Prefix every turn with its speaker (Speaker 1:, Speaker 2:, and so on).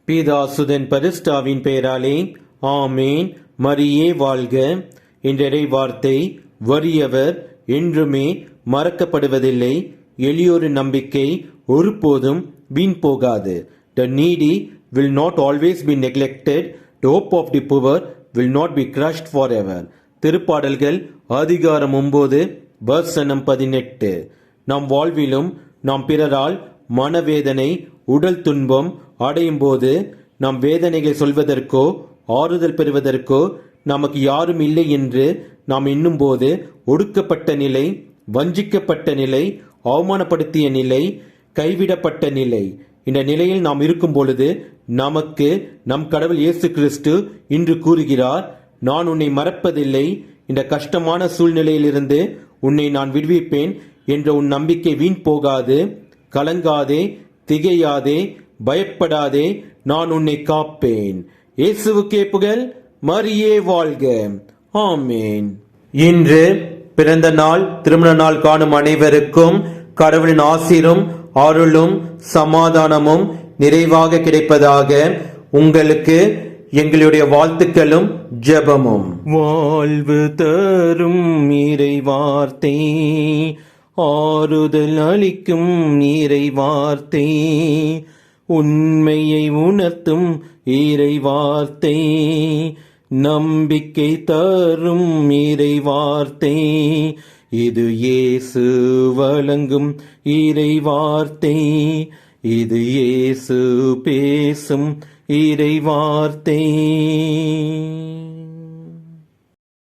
Speaker 1: பிதாசுதன் பரிசுத்தாவின் பெயராலே ஆமேன். மரியே வாழ்க. இன்றைய வார்த்தை, வறியவர் என்றுமே மறக்கப்படுவதில்லை. எளியோரின் நம்பிக்கை ஒருபோதும் வீண் போகாது. The needy will not always be neglected. The hope of the poor will not be crushed forever. திருப்பாடல்கள் அதிகாரம் 9 வசனம் 18. நம் வாழ்விலும் நாம் பிறரால் மனவேதனை, உடல் துன்பம் அடையும் போது நம் வேதனைகளை சொல்வதற்கோ ஆறுதல் பெறுவதற்கோ நமக்கு யாரும் இல்லை என்று நாம் எண்ணும் போது, ஒடுக்கப்பட்ட நிலை, வஞ்சிக்கப்பட்ட நிலை, அவமானப்படுத்திய நிலை, கைவிடப்பட்ட நிலை, இந்த நிலையில் நாம் இருக்கும் பொழுது நமக்கு நம் கடவுள் இயேசு கிறிஸ்து இன்று கூறுகிறார், நான் உன்னை மறப்பதில்லை, இந்த கஷ்டமான சூழ்நிலையிலிருந்து உன்னை நான் விடுவிப்பேன் என்ற உன் நம்பிக்கை வீண் போகாது. கலங்காதே, திகையாதே, பயப்படாதே, நான் உன்னை காப்பேன். இயேசுவுக்கே புகழ். மரியே வாழ்க. ஆமேன். இன்று பிறந்த நாள், திருமண நாள் காணும் அனைவருக்கும் கடவுளின் ஆசீரும் அருளும் சமாதானமும் நிறைவாக கிடைப்பதாக உங்களுக்கு எங்களுடைய வாழ்த்துக்களும் ஜெபமும். வாழ்வு தரும் இறை வார்த்தை, ஆறுதல் அளிக்கும் இறை வார்த்தை, உண்மையை உணர்த்தும் இறை வார்த்தை, நம்பிக்கை தரும் இறை வார்த்தை, இது இயேசு வழங்கும் இறை வார்த்தை, இது இயேசு பேசும் இறை வார்த்தை.